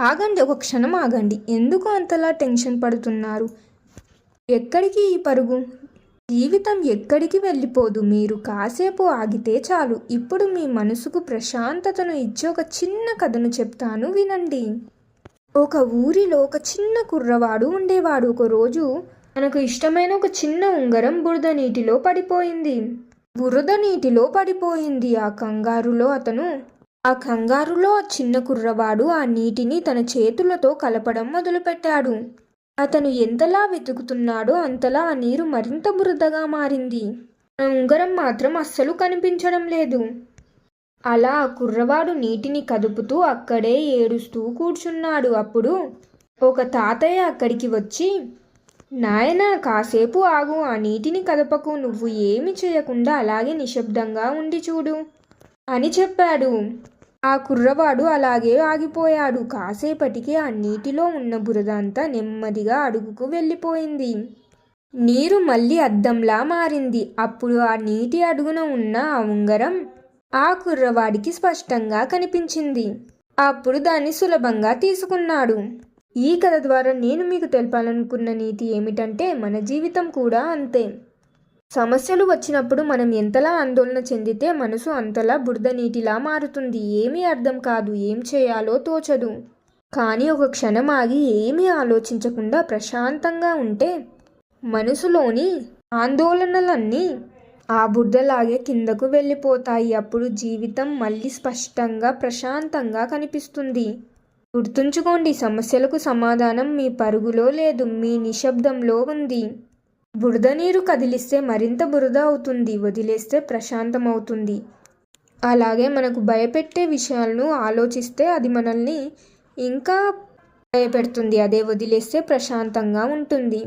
ఆగండి, ఒక క్షణం ఆగండి. ఎందుకు అంతలా టెన్షన్ పడుతున్నారు? ఎక్కడికి ఈ పరుగు? జీవితం ఎక్కడికి వెళ్ళిపోదు. మీరు కాసేపు ఆగితే చాలు. ఇప్పుడు మీ మనసుకు ప్రశాంతతను ఇచ్చే ఒక చిన్న కథను చెప్తాను, వినండి. ఒక ఊరిలో ఒక చిన్న కుర్రవాడు ఉండేవాడు. ఒకరోజు తనకు ఇష్టమైన ఒక చిన్న ఉంగరం బురద నీటిలో పడిపోయింది. ఆ కంగారులో ఆ చిన్న కుర్రవాడు ఆ నీటిని తన చేతులతో కలపడం మొదలుపెట్టాడు. అతను ఎంతలా వెతుకుతున్నాడో అంతలా ఆ నీరు మరింత బురదగా మారింది. ఆ ఉంగరం మాత్రం అస్సలు కనిపించడం లేదు. అలా ఆ కుర్రవాడు నీటిని కదుపుతూ అక్కడే ఏడుస్తూ కూర్చున్నాడు. అప్పుడు ఒక తాతయ్య అక్కడికి వచ్చి, నాయనా, కాసేపు ఆగు, ఆ నీటిని కదపకు, నువ్వు ఏమి చేయకుండా అలాగే నిశ్శబ్దంగా ఉండి చూడు అని చెప్పాడు. ఆ కుర్రవాడు అలాగే ఆగిపోయాడు. కాసేపటికి ఆ నీటిలో ఉన్న బురద అంతా నెమ్మదిగా అడుగుకు వెళ్ళిపోయింది. నీరు మళ్ళీ అద్దంలా మారింది. అప్పుడు ఆ నీటి అడుగున ఉన్న ఆ ఉంగరం ఆ కుర్రవాడికి స్పష్టంగా కనిపించింది. అప్పుడు దాన్ని సులభంగా తీసుకున్నాడు. ఈ కథ ద్వారా నేను మీకు తెలపాలనుకున్న నీతి ఏమిటంటే, మన జీవితం కూడా అంతే. సమస్యలు వచ్చినప్పుడు మనం ఎంతలా ఆందోళన చెందితే మనసు అంతలా బురద నీటిలా మారుతుంది. ఏమీ అర్థం కాదు, ఏం చేయాలో తోచదు. కానీ ఒక క్షణం ఆగి ఏమీ ఆలోచించకుండా ప్రశాంతంగా ఉంటే మనసులోని ఆందోళనలన్నీ ఆ బురదలాగే కిందకు వెళ్ళిపోతాయి. అప్పుడు జీవితం మళ్ళీ స్పష్టంగా ప్రశాంతంగా కనిపిస్తుంది. గుర్తుంచుకోండి, సమస్యలకు సమాధానం మీ పరుగులో లేదు, మీ నిశ్శబ్దంలో ఉంది. బురద నీరు కదిలిస్తే మరింత బురద అవుతుంది, వదిలేస్తే ప్రశాంతం అవుతుంది. అలాగే మనకు భయపెట్టే విషయాలను ఆలోచిస్తే అది మనల్ని ఇంకా భయపెడుతుంది, అదే వదిలేస్తే ప్రశాంతంగా ఉంటుంది.